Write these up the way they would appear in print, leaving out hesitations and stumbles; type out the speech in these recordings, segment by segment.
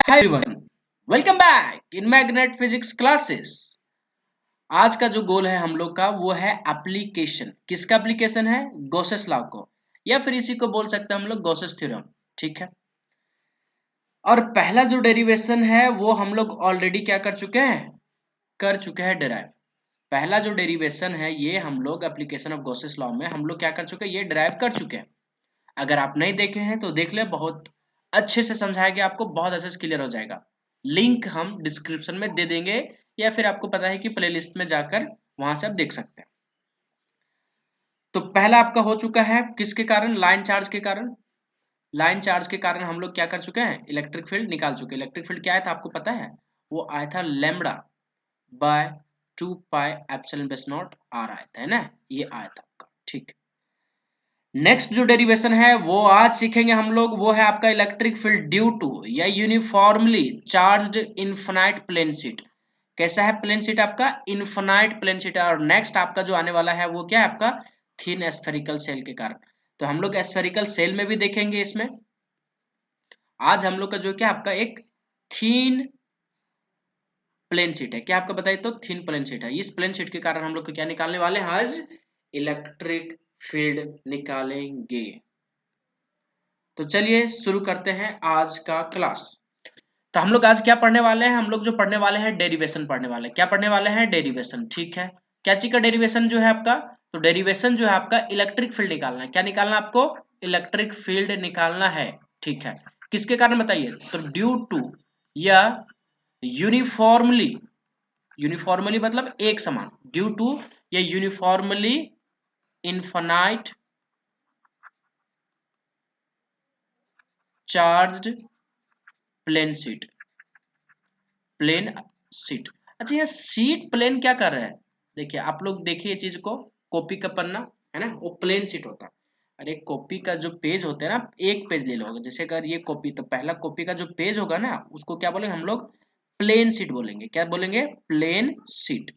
Hi everyone, welcome back in magnet physics classes. आज का जो गोल है हम लोग का वो है एप्लीकेशन। किसका एप्लीकेशन है? गॉसेस लॉ को, या फिर इसी को बोल सकते हैं हम लोग गॉसेस थ्योरम। ठीक है, और पहला जो डेरिवेशन है वो हम लोग ऑलरेडी क्या कर चुके हैं डिराइव। पहला जो डेरिवेशन है ये हम लोग एप्लीकेशन ऑफ गॉसेस लॉ में हम लोग क्या कर चुके हैं, ये डिराइव कर चुके हैं। अगर आप नहीं देखे हैं तो देख ले, बहुत अच्छे से समझाया गया आपको, बहुत अच्छे से क्लियर हो जाएगा। लिंक हम डिस्क्रिप्शन में दे देंगे, या फिर आपको पता है कि प्लेलिस्ट में जाकर वहां से आप देख सकते हैं। तो पहला आपका हो चुका है किसके कारण? लाइन चार्ज के कारण। लाइन चार्ज के कारण हम लोग क्या कर चुके हैं, इलेक्ट्रिक फील्ड निकाल चुके हैं। इलेक्ट्रिक फील्ड क्या आया था आपको पता है? वो आया था lambda by 2 pi epsilon base naught R आया था, है ना, ये आया था आपका। ठीक, नेक्स्ट जो डेरिवेशन है वो आज सीखेंगे हम लोग, वो है आपका electric field due to a uniformly charged infinite plane sheet. कैसा है प्लेन शीट आपका? Infinite plane sheet. और नेक्स्ट आपका जो आने वाला है वो क्या है आपका? थिन स्फेरिकल सेल के कारण। तो हम लोग स्फेरिकल सेल में भी देखेंगे इसमें। आज हम लोग का जो क्या आपका एक थीन प्लेन शीट है, क्या आपका बताइए तो? थिन प्लेन शीट है। इस प्लेन शीट के कारण हम लोग को क्या निकालने वाले हैं आज? इलेक्ट्रिक फील्ड निकालेंगे। तो चलिए शुरू करते हैं आज का क्लास। तो हम लोग आज क्या पढ़ने वाले हैं? हम लोग जो पढ़ने वाले हैं डेरिवेशन पढ़ने वाले हैं। क्या पढ़ने वाले हैं? डेरिवेशन। ठीक है, क्या चीज का डेरिवेशन जो है आपका? तो डेरिवेशन जो है आपका इलेक्ट्रिक फील्ड निकालना है। क्या निकालना है आपको? इलेक्ट्रिक फील्ड निकालना है। ठीक है, किसके कारण बताइए तो? Due to a uniformly, uniformly मतलब एक समान, due to a uniformly infinite charged plane sheet. Plane sheet. अच्छा, ये शीट प्लेन क्या कर रहा है? देखिए आप लोग देखिए चीज को, कॉपी का पन्ना है ना, वो प्लेन शीट होता है। अरे कॉपी का जो पेज होता है ना, एक पेज ले लो, जैसे अगर ये कॉपी, तो पहला कॉपी का जो पेज होगा ना उसको क्या बोलेंगे हम लोग? प्लेन शीट बोलेंगे। क्या बोलेंगे? Plane sheet.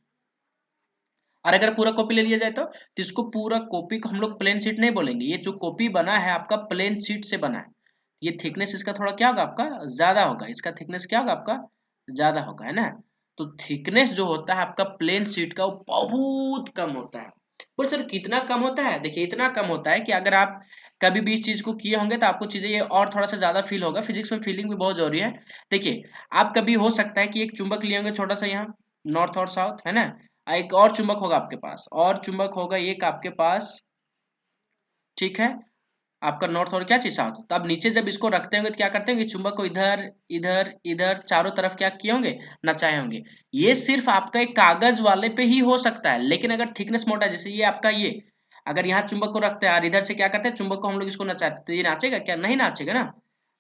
और अगर पूरा कॉपी ले लिया जाए तो इसको पूरा कॉपी को हम लोग प्लेन शीट नहीं बोलेंगे। ये जो कॉपी बना है आपका प्लेन शीट से बना है। ये थिकनेस इसका थोड़ा क्या होगा आपका? ज्यादा होगा। इसका थिकनेस क्या होगा आपका? ज्यादा होगा, है ना। तो थिकनेस जो होता है आपका प्लेन शीट का वो बहुत कम होता है। पर सर कितना कम होता है? देखिए इतना कम होता है कि अगर आप कभी भी इस चीज को किए होंगे तो आपको चीजें ये और थोड़ा सा ज्यादा फील होगा। फिजिक्स में फीलिंग भी बहुत जरूरी है। देखिए आप कभी हो सकता है कि एक चुंबक लिए होंगे छोटा सा, यहाँ नॉर्थ और साउथ, है ना। एक और चुंबक होगा आपके पास, और चुंबक होगा एक आपके पास। ठीक है, आपका नॉर्थ और क्या चीज साउथ। तो अब नीचे जब इसको रखते होंगे तो क्या करते होंगे? चुंबक को इधर इधर इधर चारों तरफ क्या किए होंगे? नचाए होंगे। ये सिर्फ आपका एक कागज वाले पे ही हो सकता है, लेकिन अगर थिकनेस मोटा है, जैसे ये आपका ये, अगर यहाँ चुंबक को रखते हैं और इधर से क्या करते हैं, चुंबक को हम लोग इसको नचाते, तो ये नाचेगा क्या? नहीं नाचेगा ना।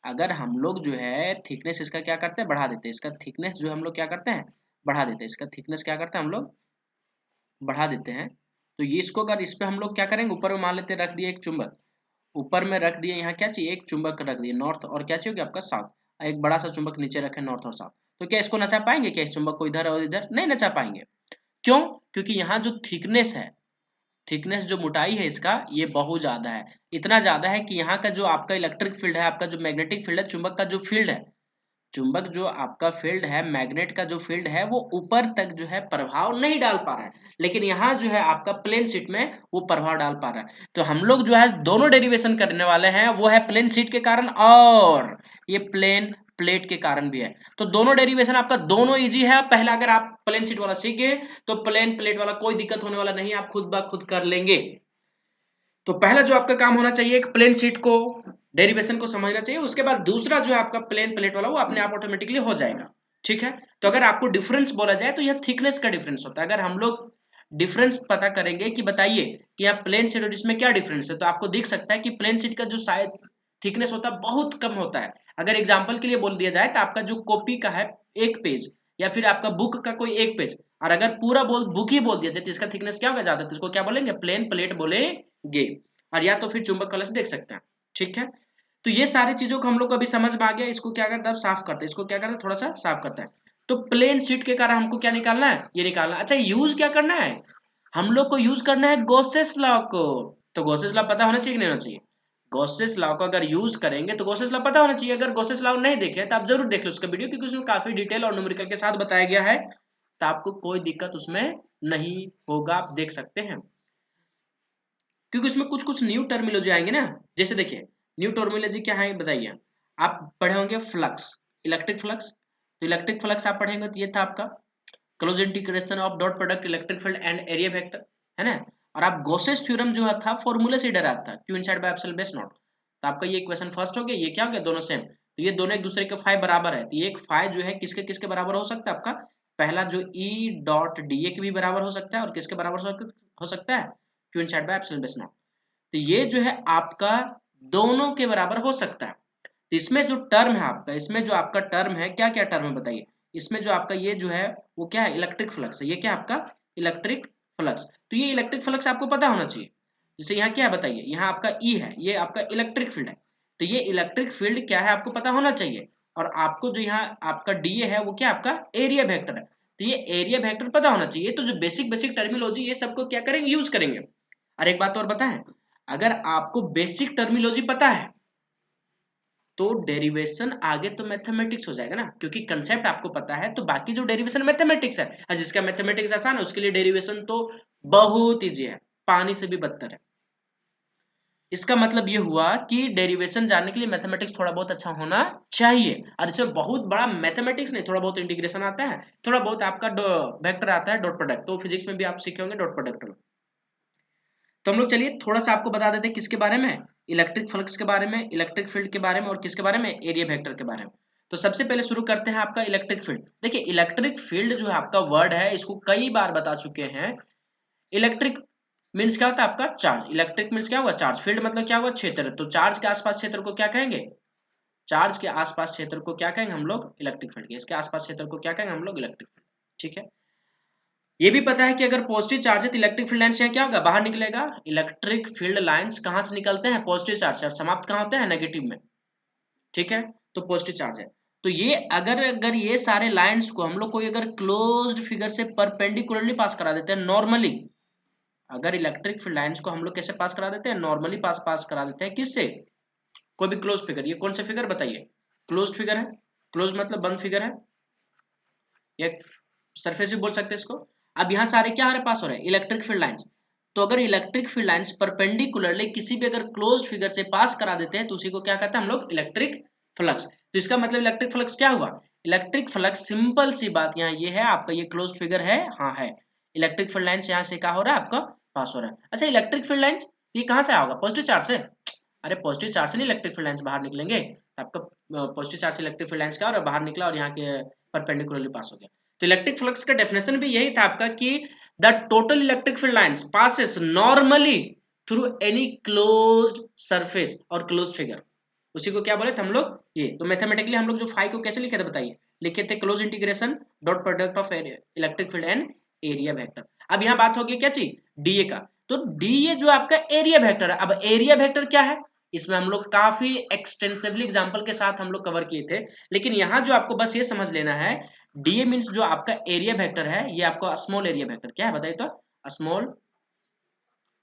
अगर हम लोग जो है थिकनेस इसका क्या करते हैं? बढ़ा देते हैं। इसका थिकनेस जो हम लोग क्या करते हैं? बढ़ा देते हैं। इसका थिकनेस क्या करते हैं हम लोग? बढ़ा देते हैं। तो ये इसको अगर इस पे हम लोग क्या करेंगे, ऊपर में मान लेते हैं रख दिए एक चुंबक, ऊपर में रख दिए, यहाँ क्या चाहिए? एक चुंबक रख दिए नॉर्थ, और क्या चाहिए आपका? साउथ। एक बड़ा सा चुंबक नीचे रखे नॉर्थ और साउथ। तो क्या इसको नचा पाएंगे? क्या इस चुंबक को इधर और इधर? नहीं नचा पाएंगे। क्यों? क्योंकि यहाँ जो थिकनेस है, थिकनेस जो मोटाई है इसका, ये बहुत ज्यादा है। इतना ज्यादा है कि यहाँ का जो आपका इलेक्ट्रिक फील्ड है, आपका जो मैग्नेटिक फील्ड है, चुंबक का जो फील्ड है, चुंबक जो आपका फील्ड है, मैग्नेट का जो फील्ड है, वो ऊपर तक जो है प्रभाव नहीं डाल पा रहा है। लेकिन यहाँ जो है आपका प्लेन शीट में वो प्रभाव डाल पा रहा है। तो हम लोग जो है दोनों डेरिवेशन करने वाले हैं, वो है प्लेन शीट के कारण और ये प्लेन प्लेट के कारण भी है। तो दोनों डेरिवेशन आपका दोनों इजी है। पहला अगर आप प्लेन शीट वाला सीख गए तो प्लेन प्लेट वाला कोई दिक्कत होने वाला नहीं है, आप खुद ब खुद कर लेंगे। तो पहला जो आपका काम होना चाहिए, एक प्लेन शीट को डेरिवेशन को समझना चाहिए। उसके बाद दूसरा जो है आपका प्लेन प्लेट वाला, वो अपने आप ऑटोमेटिकली हो जाएगा। ठीक है, तो अगर आपको डिफरेंस बोला जाए तो यह थिकनेस का डिफरेंस होता है। अगर हम लोग डिफरेंस पता करेंगे कि बताइए कि यहाँ प्लेन शीट और इसमें क्या डिफरेंस है, तो आपको दिख सकता है कि प्लेन शीट का जो शायद थिकनेस होता है बहुत कम होता है। अगर एग्जाम्पल के लिए बोल दिया जाए तो आपका जो कॉपी का है एक पेज, या फिर आपका बुक का कोई एक पेज, और अगर पूरा बुक ही बोल दिया जाए तो इसका थिकनेस क्या होगा? ज्यादा। तो इसको क्या बोलेंगे? प्लेन प्लेट बोलेंगे। और या तो फिर चुंबक कलर से देख सकते हैं। ठीक है, तो ये सारी चीजों को हम लोग को अभी समझ में आ गया। इसको क्या करते हैं? साफ करते हैं। इसको क्या करते हैं? थोड़ा सा साफ करते हैं। तो प्लेन शीट के कारण हमको क्या निकालना है? ये निकालना है। अच्छा, यूज क्या करना है? हम लोग को यूज करना है गॉसेस लॉ को। तो गॉसेस लॉ पता होना चाहिए कि नहीं होना चाहिए? गॉसेस लॉ को अगर यूज करेंगे तो गॉसेस लॉ पता होना चाहिए। अगर गॉसेस लॉ नहीं देखे तो आप जरूर देख लो उसका वीडियो, क्योंकि उसमें काफी डिटेल और न्यूमेरिकल के साथ बताया गया है, तो आपको कोई दिक्कत उसमें नहीं होगा, आप देख सकते हैं। क्योंकि उसमें कुछ कुछ न्यू टर्मिनोलॉजी आएंगे ना, जैसे देखिए न्यू टर्मिनोलॉजी क्या है बताइए। आप पढ़े होंगे फ्लक्स, इलेक्ट्रिक फ्लक्स, तो इलेक्ट्रिक फ्लक्स आप पढ़ेंगे तो ये था आपका close integration of dot product electric field and area vector, है ना। और आप गॉसेस थ्योरम जो था फॉर्मूला से डरा था, Q inside bye epsilon base not, तो आपका ये इक्वेशन फर्स्ट हो गया, ये क्या हो गया, दोनों सेम, तो ये दोनों एक दूसरे के फाई बराबर है, तो ये एक फाई जो है किसके किसके बराबर हो सकता है, आपका पहला जो ई डॉट डी ए के भी बराबर हो सकता है, और किसके बराबर हो सकता है, Q inside bye epsilon base not, तो ये जो है आपका दोनों के बराबर हो सकता है। तो इसमें जो टर्म है आपका, इसमें जो आपका टर्म है, क्या क्या टर्म है बताइए, इसमें जो आपका ये जो है वो क्या है, इलेक्ट्रिक फ्लक्स है, ये क्या आपका इलेक्ट्रिक फ्लक्स, तो ये इलेक्ट्रिक फ्लक्स आपको पता होना चाहिए। जैसे यहाँ क्या है बताइए, यहाँ आपका ई है, ये आपका इलेक्ट्रिक फील्ड है, तो ये इलेक्ट्रिक फील्ड क्या है आपको पता होना चाहिए, और आपको जो यहाँ आपका डी ए है वो क्या आपका एरिया वेक्टर है, तो ये एरिया वेक्टर पता होना चाहिए। तो जो बेसिक बेसिक टर्मिनोलॉजी ये सबको क्या करेंगे, यूज करेंगे। और एक बात और बताएं, अगर आपको बेसिक टर्मिनोलॉजी पता है तो डेरिवेशन आगे तो मैथमेटिक्स हो जाएगा ना, क्योंकि कंसेप्ट आपको पता है तो बाकी जो डेरिवेशन मैथमेटिक्स है, और जिसका मैथमेटिक्स आसान है उसके लिए डेरिवेशन तो बहुत इजी है, पानी से भी बदतर है। इसका मतलब ये हुआ कि डेरिवेशन जानने के लिए मैथमेटिक्स थोड़ा बहुत अच्छा होना चाहिए, और इसमें बहुत बड़ा मैथमेटिक्स नहीं, थोड़ा बहुत इंटीग्रेशन आता है, थोड़ा बहुत आपका वेक्टर आता है, डॉट प्रोडक्ट, तो फिजिक्स में भी आप सीखे होंगे डॉट प्रोडक्ट। तो हम लोग चलिए थोड़ा सा आपको बता देते हैं किसके बारे में, इलेक्ट्रिक फ्लक्स के बारे में, इलेक्ट्रिक फील्ड के बारे में, और किसके बारे में, एरिया वेक्टर के बारे में। तो सबसे पहले शुरू करते हैं आपका इलेक्ट्रिक फील्ड। देखिए इलेक्ट्रिक फील्ड जो है आपका वर्ड है, इसको कई बार बता चुके हैं। इलेक्ट्रिक मीन्स क्या होता है आपका चार्ज, इलेक्ट्रिक मीन्स क्या हुआ चार्ज, फील्ड मतलब क्या हुआ क्षेत्र, तो चार्ज के आसपास क्षेत्र को क्या कहेंगे, चार्ज के आसपास क्षेत्र को क्या कहेंगे हम लोग, इलेक्ट्रिक फील्ड, इसके आसपास क्षेत्र को क्या कहेंगे हम लोग, इलेक्ट्रिक फील्ड। ठीक है, ये भी पता है कि अगर पॉजिटिव चार्ज है तो इलेक्ट्रिक फील्ड लाइन से क्या होगा, बाहर निकलेगा। इलेक्ट्रिक फील्ड लाइंस कहां से निकलते हैं, पॉजिटिव चार्ज से, और समाप्त कहां होते हैं, नेगेटिव में। ठीक है, तो पॉजिटिव चार्ज है, तो ये अगर ये सारे लाइंस को हम लोग कोई अगर क्लोज्ड फिगर से परपेंडिकुलरली पास करा देते हैं नॉर्मली, अगर इलेक्ट्रिक फील्ड लाइंस को हम लोग कैसे पास करा देते हैं, नॉर्मली पास करा देते हैं, किससे, कोई भी क्लोज फिगर, ये कौन सा फिगर बताइए, क्लोज फिगर है, क्लोज मतलब बंद फिगर है, या सरफेस भी बोल सकते हैं इसको। अब यहाँ सारे क्या हमारे पास हो रहे हैं, इलेक्ट्रिक फील्ड लाइंस, तो अगर इलेक्ट्रिक फील्ड लाइंस परपेंडिकुलरली किसी भी अगर क्लोज फिगर से पास करा देते हैं तो उसी को क्या कहते हैं हम लोग, इलेक्ट्रिक फ्लक्स। तो इसका मतलब इलेक्ट्रिक फ्लक्स क्या हुआ, इलेक्ट्रिक फ्लक्स, सिंपल सी बात यहाँ ये है, आपका ये क्लोज फिगर है, हाँ है, इलेक्ट्रिक फील्ड लाइंस यहाँ से क्या हो रहा है आपका, पास हो रहा है। अच्छा इलेक्ट्रिक फील्ड लाइंस ये कहाँ से आएगा, पॉजिटिव चार्ज से, अरे पॉजिटिव चार्ज से नहीं इलेक्ट्रिक फील्ड लाइंस बाहर निकलेंगे, तो आपका पॉजिटिव चार्ज से इलेक्ट्रिक फील्ड लाइंस क्या और बाहर निकला और यहाँ के परपेंडिकुलरली पास हो गया। तो इलेक्ट्रिक फ्लक्स का डेफिनेशन भी यही था आपका कि the total electric field lines passes normally through any closed surface और क्लोज्ड फिगर, उसी को क्या बोले थे हम लोग, ये। तो मैथमेटिकली हम लोग जो फाई को कैसे लिखे थे बताइए, लिखे थे close integration dot product of electric field and area vector. अब यहाँ बात होगी क्या चीज, डीए का, तो डीए जो आपका एरिया वेक्टर है। अब एरिया वेक्टर क्या है, इसमें हम लोग काफी एक्सटेंसिवली एग्जांपल के साथ हम लोग कवर किए थे, लेकिन यहाँ जो आपको बस ये समझ लेना है, डीए मीन्स जो आपका एरिया वेक्टर है, ये आपका स्मॉल एरिया वेक्टर क्या है बताइए, तो स्मॉल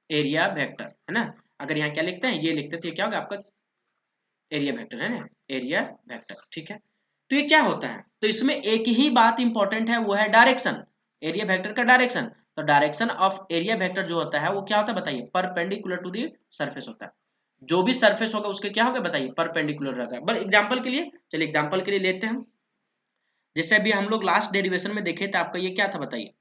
एरिया वेक्टर है ना। अगर यहाँ क्या लिखते हैं, ये लिखते थे, क्या होगा आपका एरिया वेक्टर है ना, एरिया वेक्टर। ठीक है, तो ये क्या होता है, तो इसमें एक ही बात इंपॉर्टेंट है, वो है डायरेक्शन, एरिया वेक्टर का डायरेक्शन। तो डायरेक्शन ऑफ एरिया वेक्टर जो होता है वो क्या होता है बताइए, परपेंडिकुलर टू दी सरफेस होता है, जो भी सरफेस होगा उसके क्या होगा बताइए, परपेंडिकुलर रहेगा। बस एग्जांपल के लिए, चलिए एग्जांपल के लिए लेते हैं, जैसे अभी हम लोग लास्ट डेरिवेशन में देखे थे, आपका ये क्या था बताइए,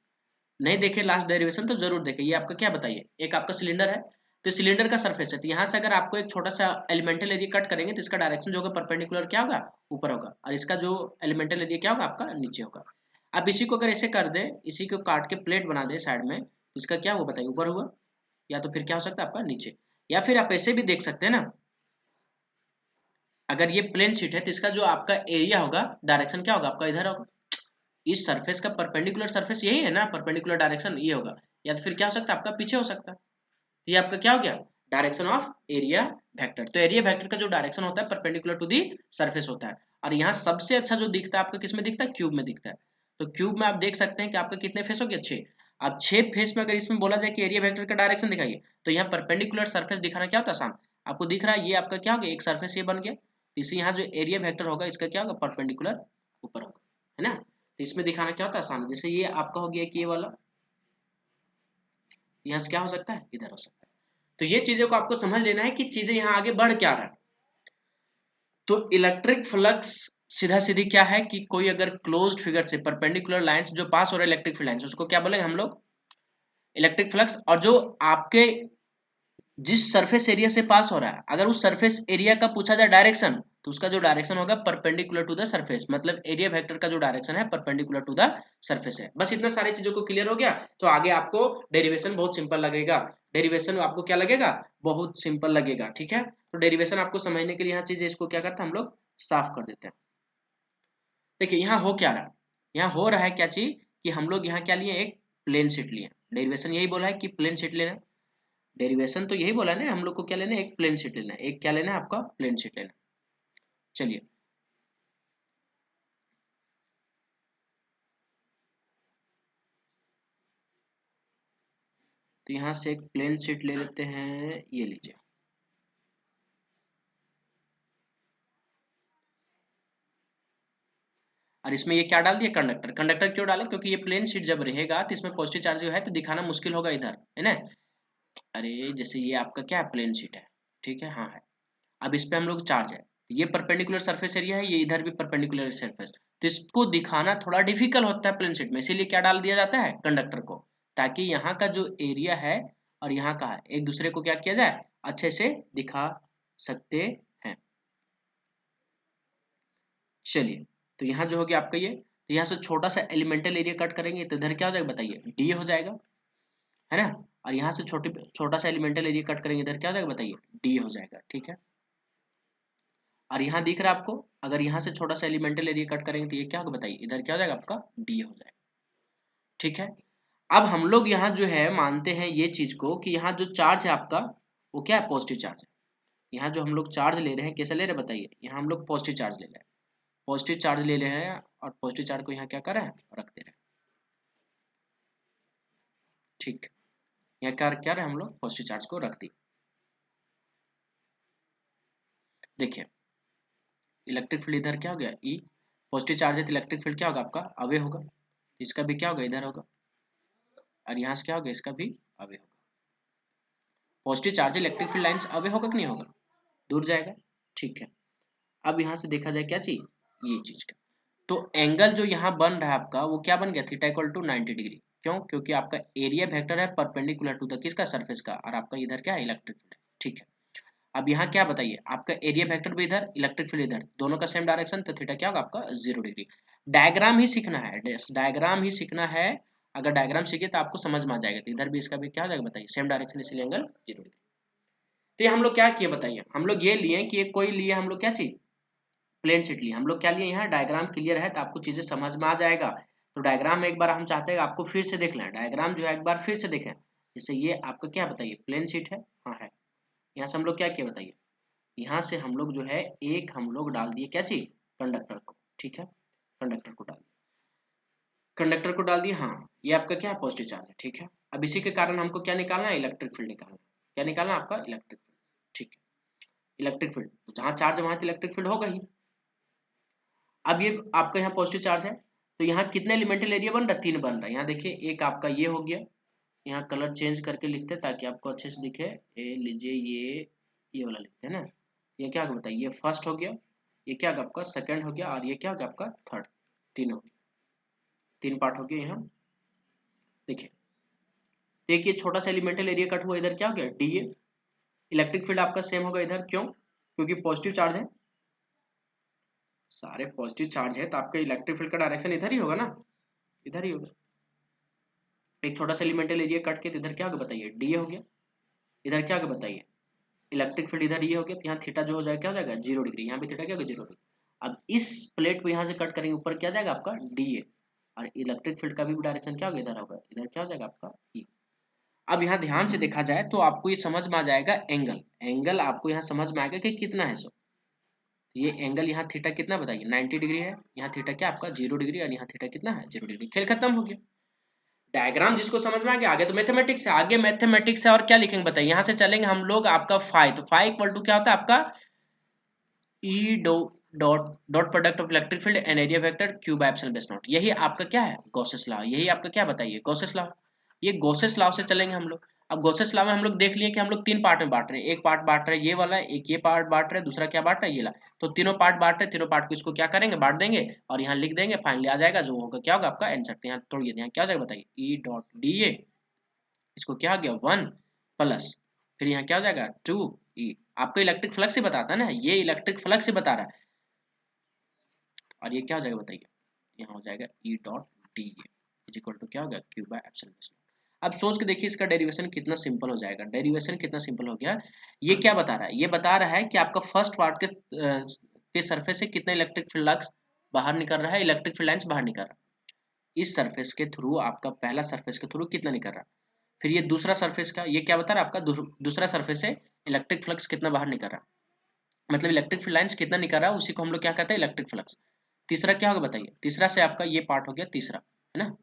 नहीं देखे लास्ट डेरिवेशन तो जरूर देखे, ये आपका क्या बताइए, एक आपका सिलेंडर है, तो सिलेंडर का सरफेस है, तो यहाँ से अगर आपको एक छोटा सा एलिमेंटल एरिया कट करेंगे तो इसका डायरेक्शन जो होगा परपेंडिकुलर क्या होगा, ऊपर होगा, और इसका जो एलिमेंटल एरिया क्या होगा आपका, नीचे होगा। अब इसी को अगर ऐसे कर दे, इसी को काट के प्लेट बना दे साइड में, तो इसका क्या हुआ बताइए, ऊपर हुआ, या तो फिर क्या हो सकता है आपका नीचे, या फिर आप ऐसे भी देख सकते हैं ना, अगर ये प्लेन शीट है तो इसका जो आपका एरिया होगा, डायरेक्शन क्या होगा आपका, इधर होगा, इस सरफेस का परपेंडिकुलर सरफेस यही है ना, परपेंडिकुलर डायरेक्शन ये होगा, या तो फिर क्या हो सकता है आपका पीछे हो सकता है। तो ये आपका क्या हो गया, डायरेक्शन ऑफ एरिया वेक्टर। तो एरिया वेक्टर का जो डायरेक्शन होता है परपेंडिकुलर टू दी सरफेस होता है, और यहाँ सबसे अच्छा जो दिखता है आपका किसमें दिखता है, क्यूब में दिखता है। तो क्यूब में आप देख सकते हैं कि आपका कितने फेस हो गया, 6। अब 6 फेस में अगर इसमें बोला जाए कि एरिया वेक्टर का डायरेक्शन दिखाइए, तो यहाँ परपेंडिकुलर सरफेस दिखाना क्या होता है आसान, आपको दिख रहा है ये आपका क्या हो गया, एक सरफेस ये बन गया। तो इसे यहाँ जो एरिया वेक्टर होगा इसका क्या होगा, परपेंडिकुलर ऊपर होगा, है ना। तो इसमें दिखाना क्या होता है आसान, जैसे ये आपका हो गया कि ये वाला, यहाँ से क्या हो सकता है, इधर हो सकता है। तो ये चीजों को आपको समझ लेना है कि चीजें यहाँ आगे बढ़ क्या रहा है। तो इलेक्ट्रिक फ्लक्स सीधा सीधी क्या है कि कोई अगर क्लोज्ड फिगर से परपेंडिकुलर लाइंस जो पास हो रहे इलेक्ट्रिक फील्ड लाइंस, उसको क्या बोलेंगे हम लोग, इलेक्ट्रिक फ्लक्स। और जो आपके जिस सरफेस एरिया से पास हो रहा है, अगर उस सरफेस एरिया का पूछा जाए डायरेक्शन, तो उसका जो डायरेक्शन होगा परपेंडिकुलर टू द सरफेस, मतलब एरिया वेक्टर का जो डायरेक्शन है परपेंडिकुलर टू द सरफेस है। बस इतना सारी चीजों को क्लियर हो गया। तो आगे आपको डेरिवेशन बहुत सिंपल लगेगा, डेरिवेशन आपको क्या लगेगा, बहुत सिंपल लगेगा, ठीक है। तो डेरिवेशन आपको समझने के लिए यहाँ चीज इसको क्या करते हैं हम लोग, साफ कर देते हैं। देखिए यहाँ हो क्या रहा है, यहाँ हो रहा है क्या चीज कि हम लोग यहाँ क्या लिए, एक प्लेन शीट लिए। डेरिवेशन यही बोला है कि प्लेन शीट लेना, डेरिवेशन तो यही बोला है ना हम लोग को, क्या लेना है, एक प्लेन शीट लेना है, एक क्या लेना है आपका, प्लेन शीट लेना। चलिए तो यहाँ से एक प्लेन शीट ले लेते हैं, ये लीजिए। और इसमें ये क्या डाल दिया, कंडक्टर। कंडक्टर क्यों डाला, क्योंकि ये प्लेन शीट जब रहेगा तो इसमें पॉजिटिव चार्ज जो है तो दिखाना मुश्किल होगा इधर, है ना। अरे जैसे ये आपका क्या है, प्लेन शीट है, ठीक है, हाँ है। अब इस पे हम लोग चार्ज है, ये परपेंडिकुलर सरफेस एरिया है, ये इधर भी परपेंडिकुलर सरफेस, तो इसको दिखाना थोड़ा डिफिकल्ट होता है प्लेन शीट में, इसीलिए क्या डाल दिया जाता है, कंडक्टर को, ताकि यहाँ का जो एरिया है और यहाँ का है एक दूसरे को क्या किया जाए, अच्छे से दिखा सकते हैं। चलिए तो यहाँ जो हो गया आपका ये, तो यहाँ से छोटा सा एलिमेंटल एरिया कट करेंगे तो इधर क्या हो जाएगा बताइए, डी हो जाएगा, है ना। और यहाँ से छोटा सा एलिमेंटल एरिया कट करेंगे इधर क्या हो जाएगा बताइए, डी हो जाएगा, ठीक है। और यहाँ दिख रहा है आपको, अगर यहाँ से छोटा सा एलिमेंटल एरिया कट करेंगे तो ये क्या होगा बताइए, इधर क्या हो जाएगा आपका, डी हो जाएगा, ठीक है। अब हम लोग यहाँ जो है मानते हैं ये चीज को कि यहाँ जो चार्ज है आपका वो क्या है, पॉजिटिव चार्ज है। यहाँ जो हम लोग चार्ज ले रहे हैं कैसे ले रहे हैं बताइए, यहाँ हम लोग पॉजिटिव चार्ज ले रहे हैं, पॉजिटिव चार्ज ले रहे हैं और पॉजिटिव चार्ज को यहाँ क्या कर रहे हैं, रख दे रहे हैं, ठीक। यहाँ क्या क्या रहे हम लोग, पॉजिटिव चार्ज को रख दी। देखिए इलेक्ट्रिक फील्ड इधर क्या हो गया, ई, पॉजिटिव चार्ज है तो इलेक्ट्रिक फील्ड क्या होगा आपका, अवे होगा, इसका भी क्या होगा, इधर होगा। और यहाँ से क्या होगा, इसका भी अवे होगा। Positive charge electric field lines away होगा कि नहीं होगा, दूर जाएगा, ठीक है। अब यहाँ से देखा जाए क्या चीज, ये चीज का, तो एंगल जो यहाँ बन रहा है आपका वो क्या बन गया, थीटा इक्वल टू 90 डिग्री। क्यों, क्योंकि आपका एरिया वेक्टर है परपेंडिकुलर टू द किसका, सरफेस का, और आपका इधर क्या है, इलेक्ट्रिक फील्ड, ठीक है। अब यहाँ क्या बताइए, आपका एरिया वेक्टर भी इधर, इलेक्ट्रिक फील्ड इधर, दोनों का सेम डायरेक्शन, तो थीटा क्या होगा आपका, 0 डिग्री। डायग्राम ही सीखना है, डायग्राम ही सीखना है। अगर डायग्राम सीखे तो आपको समझ में आ जाएगा, तो इधर भी इसका भी क्या हो जाएगा बताइए, सेम डायरेक्शन, इसलिए एंगल 0 डिग्री। तो ये हम लोग क्या किए बताइए, हम लोग ये लिए कि एक कोई लिए हम लोग क्या चीज, प्लेन शीट लिए। हम लोग क्या लिए, यहाँ डायग्राम क्लियर है तो आपको चीजें समझ में आ जाएगा। तो डायग्राम एक बार हम चाहते हैं आपको फिर से देख लें, डायग्राम जो है एक बार फिर से देखें। जैसे ये आपका क्या बताइए, प्लेन शीट है, हाँ है। यहाँ से हम लोग क्या किए बताइए, यहाँ से हम लोग जो है एक हम लोग डाल दिए क्या चीज, कंडक्टर को, ठीक है। कंडक्टर को डाल दिया, कंडक्टर को डाल दिया, हाँ ये आपका क्या है, पॉजिटिव चार्ज है, ठीक है। अब इसी के कारण हमको क्या निकालना है, इलेक्ट्रिक फील्ड निकालना है। क्या निकालना है आपका, इलेक्ट्रिक फील्ड, ठीक है। इलेक्ट्रिक फील्ड तो जहाँ चार्ज है वहां इलेक्ट्रिक फील्ड होगा ही। अब ये आपका यहाँ पॉजिटिव चार्ज है, तो यहाँ कितने एलिमेंटल एरिया बन रहा है, 3 बन रहा है। यहाँ देखिए एक आपका ये हो गया, यहाँ कलर चेंज करके लिखते हैं ताकि आपको अच्छे से दिखे, ये लीजिए ये वाला लिखते हैं ना। ये क्या होगा बताइए, ये फर्स्ट हो गया, ये क्या होगा आपका सेकंड हो गया, और ये क्या होगा आपका थर्ड, तीन हो गया, 3 पार्ट हो गया यहाँ। देखिए एक ये छोटा सा एलिमेंटल एरिया कट हुआ, इधर क्या हो गया, डी ए। इलेक्ट्रिक फील्ड आपका सेम होगा इधर, क्यों, क्योंकि पॉजिटिव चार्ज है, सारे पॉजिटिव चार्ज है तो आपका इलेक्ट्रिक फील्ड का डायरेक्शन इधर ही होगा ना, इधर ही होगा। एक छोटा सा एलिमेंटल एरिया कट के तो इधर क्या होगा बताइए, डी हो गया। इधर क्या होगा बताइए, इलेक्ट्रिक फील्ड इधर ये हो गया, तो यहाँ थीटा जो हो जाएगा क्या हो जाएगा, 0 डिग्री। यहाँ भी थीटा क्या होगा, 0 डिग्री। अब इस प्लेट को यहाँ से कट करेंगे, ऊपर क्या जाएगा आपका डी ए, और इलेक्ट्रिक फील्ड का भी डायरेक्शन क्या होगा, इधर होगा, इधर क्या हो जाएगा आपका ई। अब यहाँ ध्यान से देखा जाए तो आपको ये समझ में आ जाएगा, एंगल एंगल आपको यहाँ समझ में आएगा कि कितना है। सो ये एंगल यहाँ थीटा कितना बताइए, 90 डिग्री है। यहाँ थीटा क्या आपका 0 डिग्री, और यहाँ थीटा कितना है, 0 डिग्री। खेल खत्म हो गया। डायग्राम जिसको समझ में आ गया, आगे तो मैथमेटिक्स है, आगे मैथमेटिक्स है और क्या लिखेंगे बताइए, यहाँ से चलेंगे हम लोग आपका फाई, तो फाई इक्वल टू क्या होता है आपका E dot product of electric field and area vector Q by epsilon base not. यही आपका क्या है गॉसेस लॉ, यही आपका क्या बताइए गॉसेस लॉ। ये गॉसेस लॉ से चलेंगे हम लोग। अब गॉसेस लॉ में हम लोग देख लिए कि हम लोग तीन पार्ट में बांट रहे हैं, एक पार्ट बांट रहे हैं ये वाला, एक ये पार्ट बांट रहे हैं, दूसरा क्या बांट रहे हैं ये ला। तो तीनों पार्ट बांट रहे हैं, तीनों पार्ट को इसको क्या करेंगे बांट देंगे और यहाँ लिख देंगे, फाइनली आ जाएगा जो होगा क्या होगा आपका आंसर। तो यहाँ तोड़िए, यहाँ क्या हो जाएगा बताइए ई डॉट डी ए, इसको क्या हो गया 1 प्लस, फिर यहाँ क्या हो जाएगा 2 ई। आपको इलेक्ट्रिक फ्लक्स ही बताता है ना, ये इलेक्ट्रिक फ्लक्स ही बता रहा है। और ये क्या हो जाएगा बताइए, यहाँ हो जाएगा E dot D A is equal to क्या हो गया Q by epsilon base naught. अब सोच के देखिए इसका डेरिवेशन कितना सिंपल हो जाएगा, डेरिवेशन कितना सिंपल हो गया। ये क्या बता रहा है, ये बता रहा है कि आपका फर्स्ट पार्ट के सरफेस से कितना इलेक्ट्रिक फ्लक्स बाहर निकल रहा है, इलेक्ट्रिक फील्ड लाइंस बाहर निकल रहा है। इस सरफेस के थ्रू आपका पहला सरफेस के थ्रू कितना निकल रहा है, फिर ये दूसरा सरफेस का ये क्या बता रहा है आपका दूसरा सरफेस से इलेक्ट्रिक फ्लक्स कितना बाहर निकल रहा है, मतलब इलेक्ट्रिक फील्ड लाइंस कितना निकल रहा है उसी को हम लोग क्या कहते हैं इलेक्ट्रिक फ्लक्स। तीसरा क्या होगा बताइए, तीसरा से आपका ये पार्ट हो गया तीसरा, है ना।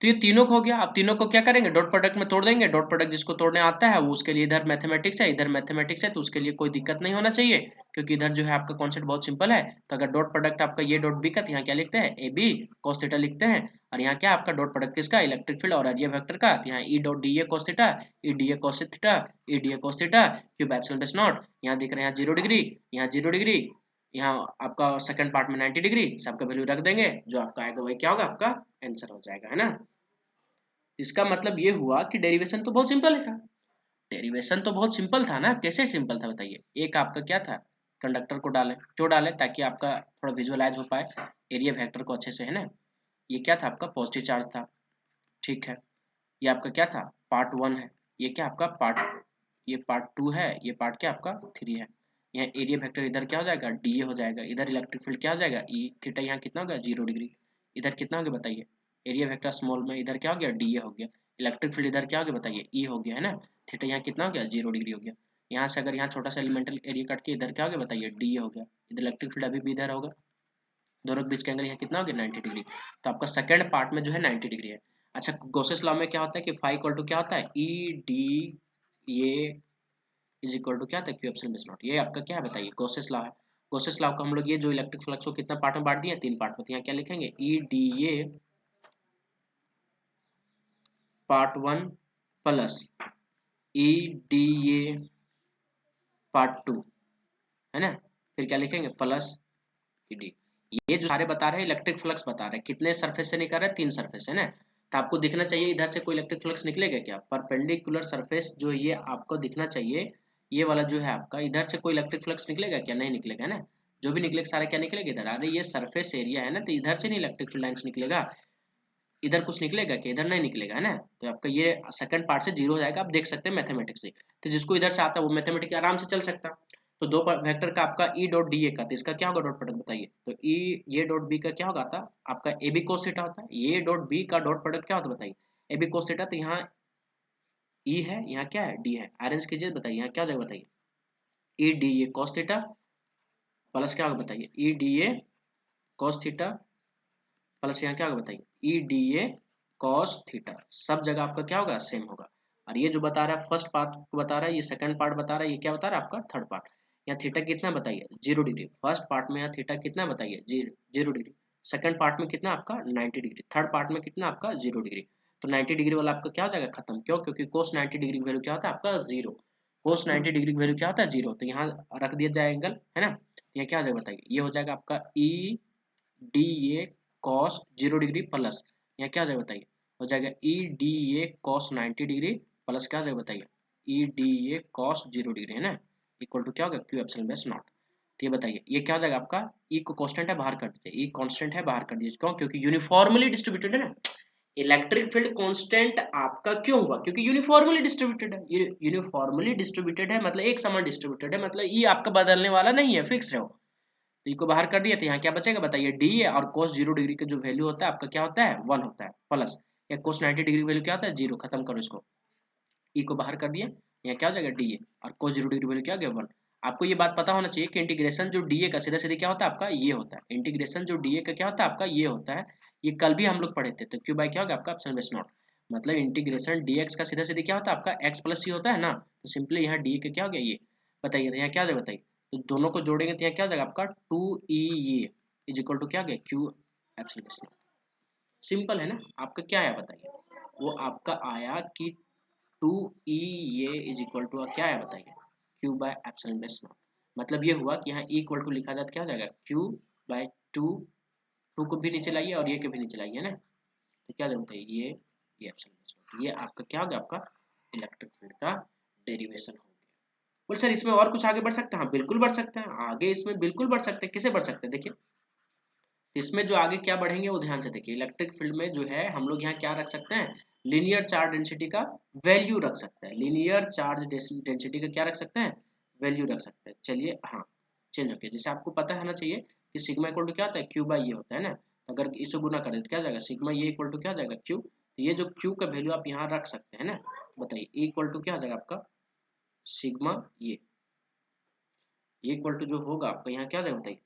तो ये तीनों को हो गया, अब तीनों को क्या करेंगे डॉट प्रोडक्ट में तोड़ देंगे, डॉट प्रोडक्ट जिसको तोड़ने आता है वो उसके लिए इधर मैथमेटिक्स है इधर मैथमेटिक्स है, तो उसके लिए कोई दिक्कत नहीं होना चाहिए क्योंकि इधर जो है आपका कॉन्सेप्ट बहुत सिंपल है। तो अगर डॉट प्रोडक्ट आपका ये डॉट बी का, तो यहाँ क्या लिखते हैं ए बी cos थीटा लिखते हैं, और यहाँ क्या आपका डॉट प्रोडक्ट किसका इलेक्ट्रिक फील्ड और एरिया वेक्टर का, तो यहाँ ई dot D A cos theta, E D A cos theta, E D A cos theta cube epsilon base not. यहाँ दिख रहे हैं 0 डिग्री, यहाँ 0 डिग्री, यहाँ आपका सेकंड पार्ट में 90 डिग्री, सबका वैल्यू रख देंगे, जो आपका आएगा वही क्या होगा आपका आंसर हो जाएगा, है ना। इसका मतलब ये हुआ कि डेरिवेशन तो बहुत सिंपल था, डेरिवेशन तो बहुत सिंपल था ना। कैसे सिंपल था बताइए, एक आपका क्या था कंडक्टर को डालें, क्यों डालें ताकि आपका थोड़ा विजुअलाइज हो पाए एरिया वेक्टर को अच्छे से, है ना। ये क्या था आपका पॉजिटिव चार्ज था, ठीक है। ये आपका क्या था पार्ट 1 है, ये क्या आपका पार्ट, ये पार्ट 2 है, ये पार्ट क्या आपका 3 है। यहाँ एरिया वेक्टर इधर क्या हो जाएगा डी ए हो जाएगा, इधर इलेक्ट्रिक फील्ड क्या हो जाएगा ई थीटा, यहाँ कितना हो गया 0 डिग्री, इधर कितना हो गया बताइए एरिया वेक्टर स्मॉल में इधर क्या हो गया डी ए हो गया, इलेक्ट्रिक फील्ड इधर क्या हो गया बताइए ई हो गया, है ना। थीटा यहाँ कितना हो गया 0 डिग्री हो गया। यहाँ से अगर यहाँ छोटा सा एलिमेंटल एरिया कट के इधर क्या हो गया बताइए डी ए हो गया, इधर इलेक्ट्रिक फील्ड अभी भी इधर होगा, दोनों के बीच का एंगल यहाँ कितना हो गया 90 डिग्री। तो आपका सेकंड पार्ट में जो है 90 डिग्री है। अच्छा गॉसेस लॉ में क्या होता है कि फाई इक्वल टू क्या होता है E D A is equal to क्या होता है क्यू एप्सिलॉन बेस नॉट। ये आपका क्या है बताइए गॉसेस लॉ है। गॉसेस लॉ को हम लोग ये जो इलेक्ट्रिक फ्लक्स को कितना पार्ट में बांट दिया, 3 पार्ट में, तो यहाँ क्या लिखेंगे ई डी ए पार्ट 1 प्लस ई डी ए पार्ट 2, है ना। फिर क्या लिखेंगे प्लस ई डी। ये जो सारे बता रहे हैं इलेक्ट्रिक फ्लक्स बता रहे हैं, कितने सरफेस से निकल रहा है 3 सरफेस है ना। तो आपको दिखना चाहिए इधर से कोई इलेक्ट्रिक फ्लक्स निकलेगा क्या, परपेंडिकुलर सरफेस जो ये आपको दिखना चाहिए, ये वाला जो है आपका इधर से कोई इलेक्ट्रिक फ्लक्स निकलेगा क्या, नहीं निकलेगा, है ना। जो भी निकलेगा सारा क्या निकलेगा इधर, अरे ये सरफेस एरिया है ना, तो इधर से नहीं इलेक्ट्रिक फील्ड लाइंस निकलेगा, इधर कुछ निकलेगा कि इधर नहीं निकलेगा, है ना। तो आपका ये सेकंड पार्ट से 0 हो जाएगा, आप देख सकते हैं मैथमेटिक्स से। तो जिसको इधर से आता है वो मैथमेटिक्स आराम से चल सकता है। तो दो वेक्टर का आपका ई डॉट डी ए का, तो इसका क्या होगा डॉट प्रोडक्ट बताइए, तो ई ये डॉट बी का क्या होगा था आपका ए बी कोस थीटा होता है, ये डॉट बी का डॉट प्रोडक्ट क्या होता है बताइए ए बी कोस थीटा। तो यहाँ ई है, यहाँ क्या है डी है, अरेंज कीजिए बताइए यहाँ क्या हो जाएगा बताइए ई डी ए कॉस थीटा प्लस क्या होगा बताइए ई डी ए कॉस थीटा प्लस यहाँ क्या होगा बताइए ई डी ए कॉस थीटा। सब जगह आपका क्या होगा सेम होगा। और ये जो बता रहा है फर्स्ट पार्ट को बता रहा है, ये सेकंड पार्ट बता रहा है, ये क्या बता रहा है आपका थर्ड पार्ट। यहाँ थीटा कितना बताइए 0 डिग्री, फर्स्ट पार्ट में यहाँ थीटा कितना बताइए 0 डिग्री, सेकंड पार्ट में कितना आपका 90 डिग्री, थर्ड पार्ट में कितना आपका 0 डिग्री। तो 90 डिग्री वाला आपका क्या हो जाएगा खत्म, क्यों क्योंकि कोस 90 डिग्री की वैल्यू क्या होता है आपका 0, कोस 90 डिग्री की वैल्यू क्या होता है 0, तो यहाँ रख दिया जाए एंगल, है ना। ये क्या हो जाएगा बताइए, ये हो जाएगा आपका ई डी ए कॉस 0 डिग्री प्लस यहाँ क्या हो जाएगा बताइए हो जाएगा ई डी ए कॉस 90 डिग्री प्लस क्या हो जाएगा बताइए ई डी ए कॉस 0 डिग्री, है ना, इक्वल टू क्या होगा क्यू एप्सिलॉन बेस नॉट। तो ये बताइए ये क्या हो जाएगा आपका ई को कांस्टेंट है बाहर कर दीजिए, ई कांस्टेंट है बाहर कर दीजिए, क्यों क्योंकि यूनिफॉर्मली डिस्ट्रीब्यूटेड है ना। इलेक्ट्रिक फील्ड कांस्टेंट आपका क्यों हुआ, क्योंकि यूनिफॉर्मली डिस्ट्रीब्यूटेड है, यूनिफॉर्मली डिस्ट्रीब्यूटेड है मतलब एक समान डिस्ट्रीब्यूटेड है, मतलब ई आपका बदलने वाला नहीं है, फिक्स रहो। तो ई को बाहर कर दिया तो यहाँ क्या बचेगा बताइए डी है, और कोस 0 डिग्री का जो वैल्यू होता है आपका क्या होता है 1 होता है प्लस, या कोस 90 डिग्री वैल्यू क्या होता है 0, खत्म करो इसको, ई को बाहर कर दिए, यहाँ क्या हो जाएगा डी ए, और कोस 0 डिग्री वैल्यू क्या हो गया 1। आपको ये बात पता होना चाहिए कि इंटीग्रेशन जो डी ए का सीधा सीधे क्या होता है आपका ये होता है, इंटीग्रेशन जो डी ए का क्या होता है आपका ये होता है, ये कल भी हम लोग पढ़े थे। तो क्यू बाई क्या होगा आपका एप्सिलॉन बेस नॉट, मतलब इंटीग्रेशन dx का सीधा सीधा क्या होता है आपका x प्लस सी होता है ना, तो सिंपली यहाँ डी का क्या हो गया ये बताइए, तो यहाँ क्या हो जाएगा बताइए, तो दोनों को जोड़ेंगे तो यहाँ क्या हो जाएगा आपका 2e ये इज इक्वल टू क्या हो गया q epsilon base not. Simple है ना, आपका क्या आया बताइए, वो आपका आया कि 2e ये इज इक्वल टू क्या आया बताइए q bye epsilon base not. मतलब ये हुआ कि यहाँ e इक्वल टू लिखा जाता क्या हो जाएगा q बाय 2 को भी नीचे लाइए और ये को भी नीचे लाइए ना, तो क्या जानते हैं ये एप्सिलॉन बेस नॉट, ये आपका क्या हो गया आपका इलेक्ट्रिक फील्ड का डेरिवेशन हो गया। बोल सर इसमें और कुछ आगे बढ़ सकते हैं, हाँ बिल्कुल बढ़ सकते हैं, आगे इसमें बिल्कुल बढ़ सकते हैं, किसे बढ़ सकते हैं देखिए, इसमें जो आगे क्या बढ़ेंगे वो ध्यान से देखिए, इलेक्ट्रिक फील्ड में जो है हम लोग यहाँ क्या रख सकते हैं, लीनियर चार्ज डेंसिटी का वैल्यू रख सकते हैं, लीनियर चार्ज डेंसिटी का क्या रख सकते हैं वैल्यू रख सकते हैं। चलिए हाँ चेंज हो गया, जैसे आपको पता होना चाहिए कि सिग्मा इक्वल टू क्या होता है क्यू बाई ये होता है ना, तो अगर इसे गुना करें तो क्या हो जाएगा सिग्मा ये इक्वल टू क्या हो जाएगा क्यू, तो ये जो क्यू का वैल्यू आप यहाँ रख सकते हैं ना, बताइए ए इक्वल टू क्या हो जाएगा आपका सिग्मा ये इक्वल टू जो होगा आपका यहाँ क्या हो जाएगा बताइए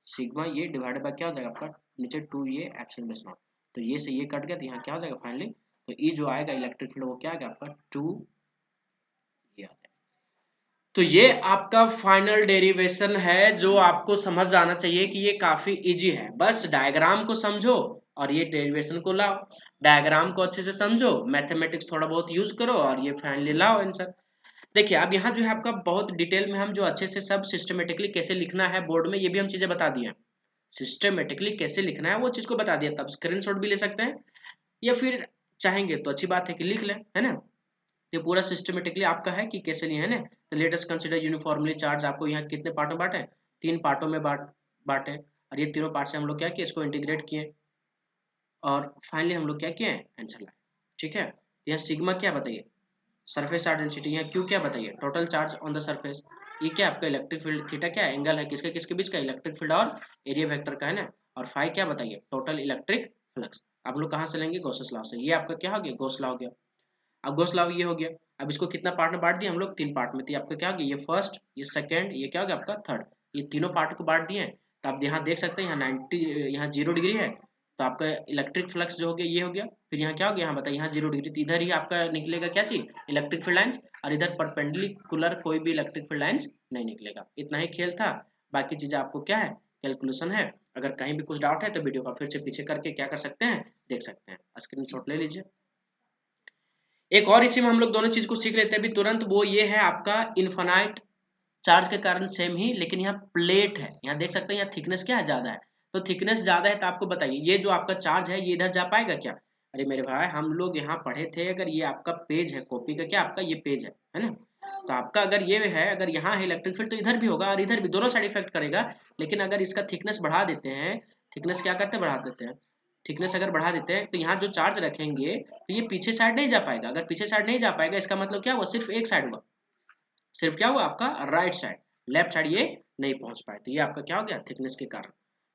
सिग्मा ये डिवाइडेड बाय क्या हो जाएगा आपका नीचे 2 ये एप्सिलॉन बेस नॉट, तो ये से ये कट गया तो यहाँ क्या हो जाएगा फाइनली, तो ई जो आएगा इलेक्ट्रिक फील्ड वो क्या आएगा आपका 2 ये आ जाएगा। तो ये आपका फाइनल डेरिवेशन है जो आपको समझ आना चाहिए कि ये काफी इजी है, बस डायग्राम को समझो और ये डेरिवेशन को लाओ, डायग्राम को अच्छे से समझो, मैथमेटिक्स थोड़ा बहुत यूज करो और ये फाइनली लाओ आंसर। देखिए अब यहाँ जो है आपका बहुत डिटेल में हम जो अच्छे से सब सिस्टमेटिकली कैसे लिखना है बोर्ड में ये भी हम चीजें बता दिए, सिस्टमेटिकली कैसे लिखना है वो चीज को बता दिया, तब स्क्रीनशॉट भी ले सकते हैं या फिर चाहेंगे तो अच्छी बात है कि लिख लें, है ना। ये पूरा सिस्टमेटिकली आपका है कि कैसे लिया है ना, तो let us consider uniformly charge, आपको यहाँ कितने पार्ट में बांटे, 3 पार्टों में बांटे और ये तीनों पार्ट से हम लोग क्या किए इसको इंटीग्रेट किए और फाइनली हम लोग क्या किए आंसर लाए, ठीक है। तो यहाँ सिग्मा क्या बताइए सरफेस चार्ज डेंसिटी, यहाँ क्यू क्या बताइए total charge on the surface, ये क्या आपका इलेक्ट्रिक फील्ड, थीटा क्या एंगल है किसके किसके बीच का इलेक्ट्रिक फील्ड और एरिया वेक्टर का है ना, और फाई क्या बताइए टोटल इलेक्ट्रिक फ्लक्स। आप लोग कहाँ से लेंगे गॉसेस लॉ से, ये आपका क्या हो गया गॉस लॉ हो गया, अब गॉस लॉ ये हो गया, अब इसको कितना पार्ट में बांट दिया हम लोग 3 पार्ट में, तो आपका क्या हो गया ये फर्स्ट ये सेकंड ये क्या हो गया आपका थर्ड, ये तीनों पार्ट को बांट दिए, तो आप यहाँ देख सकते हैं यहाँ 90 यहाँ 0 डिग्री है, तो आपका इलेक्ट्रिक फ्लक्स जो हो गया ये हो गया, फिर यहाँ क्या हो गया यहाँ बताइए यहाँ 0 डिग्री, तो इधर ही आपका निकलेगा क्या चीज इलेक्ट्रिक फील्ड लाइंस, और इधर परपेंडिकुलर कोई भी इलेक्ट्रिक फील्ड लाइंस नहीं निकलेगा। इतना ही खेल था, बाकी चीजें आपको क्या है कैलकुलेशन है, अगर कहीं भी कुछ डाउट है तो वीडियो का फिर से पीछे करके क्या कर सकते हैं देख सकते हैं, स्क्रीनशॉट ले लीजिए। एक और इसी में हम लोग दोनों चीज को सीख लेते हैं अभी तुरंत, वो ये है आपका इन्फानाइट चार्ज के कारण सेम ही, लेकिन यहाँ प्लेट है, यहाँ देख सकते हैं यहाँ थिकनेस क्या है ज्यादा है, तो थिकनेस ज्यादा है तो आपको बताइए ये जो आपका चार्ज है ये इधर जा पाएगा क्या, अरे मेरे भाई हम लोग यहाँ पढ़े थे, अगर ये आपका पेज है कॉपी का क्या आपका ये पेज है ना, तो आपका अगर ये है अगर यहाँ है इलेक्ट्रिक फील्ड तो इधर भी होगा और इधर भी, दोनों साइड इफेक्ट करेगा, लेकिन अगर इसका थिकनेस बढ़ा देते हैं, थिकनेस क्या करते हैं बढ़ा देते हैं, थिकनेस अगर बढ़ा देते हैं तो यहाँ जो चार्ज रखेंगे तो ये पीछे साइड नहीं जा पाएगा, अगर पीछे साइड नहीं जा पाएगा इसका मतलब क्या हुआ सिर्फ एक साइड हुआ, सिर्फ क्या हुआ आपका राइट साइड, लेफ्ट साइड ये नहीं पहुंच पाए, तो ये आपका क्या हो गया थिकनेस के कारण,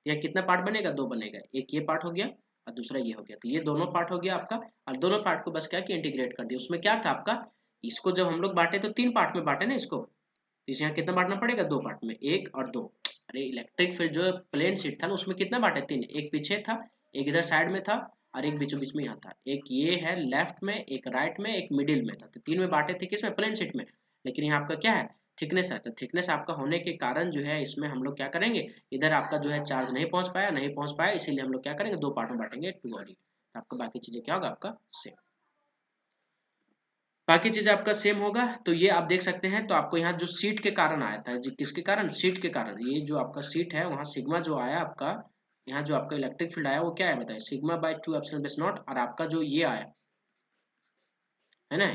यह कितना पार्ट बनेगा 2 बनेगा, एक ये पार्ट हो गया और दूसरा ये हो गया, तो ये दोनों पार्ट हो गया आपका, और दोनों पार्ट को बस क्या कि इंटीग्रेट कर दिया, उसमें क्या था आपका इसको जब हम लोग बांटे तो 3 पार्ट में बांटे ना इसको, तो इसे यहाँ कितना बांटना पड़ेगा 2 पार्ट में 1 और 2, अरे इलेक्ट्रिक फील्ड जो प्लेन शीट था ना उसमें कितना बांटे 3, एक पीछे था एक इधर साइड में था और एक बीचों बीच में यहाँ था, एक ये है लेफ्ट में एक राइट में एक मिडिल में था, तो 3 में बांटे थे किसमें प्लेन शीट में, लेकिन यहाँ आपका क्या है थिकनेस है, तो थिकनेस आपका होने के कारण जो है इसमें हम लोग क्या करेंगे इधर आपका जो है चार्ज नहीं पहुंच पाया इसीलिए हम लोग क्या करेंगे 2 पार्ट में बांटेंगे टू बॉडी, तो आपका बाकी चीजें क्या होगा आपका सेम, बाकी चीज आपका सेम होगा। तो ये आप देख सकते हैं, तो आपको यहाँ जो सीट के कारण आया था जी किसके कारण सीट के कारण, ये जो आपका सीट है वहाँ सिग्मा जो आया आपका, यहाँ जो आपका इलेक्ट्रिक फील्ड आया वो क्या है बताइए sigma bye 2 epsilon base not, और आपका जो ये आया है ना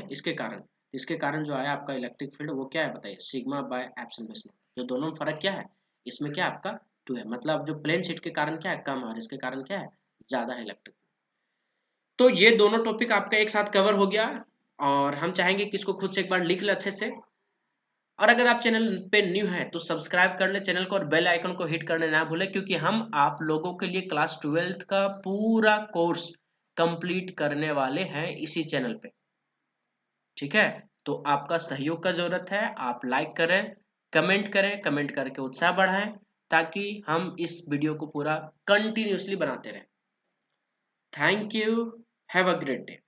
इसके कारण जो आया आपका इलेक्ट्रिक फील्ड वो क्या है बताइए sigma bye epsilon base not, जो दोनों में फर्क क्या है इसमें क्या आपका 2 है, मतलब जो प्लेन शीट के कारण क्या है कम और इसके कारण क्या है ज्यादा है इलेक्ट्रिक। तो ये दोनों टॉपिक आपका एक साथ कवर हो गया, और हम चाहेंगे कि इसको खुद से एक बार लिख ले अच्छे से, और अगर आप चैनल पे न्यू हैं तो सब्सक्राइब कर ले चैनल को और बेल आइकन को हिट करने ना भूलें, क्योंकि हम आप लोगों के लिए क्लास 12th का पूरा कोर्स कंप्लीट करने वाले हैं इसी चैनल पे, ठीक है। तो आपका सहयोग का जरूरत है, आप लाइक करें कमेंट करके उत्साह बढ़ाएं, ताकि हम इस वीडियो को पूरा कंटिन्यूसली बनाते रहें। Thank you, have a great day.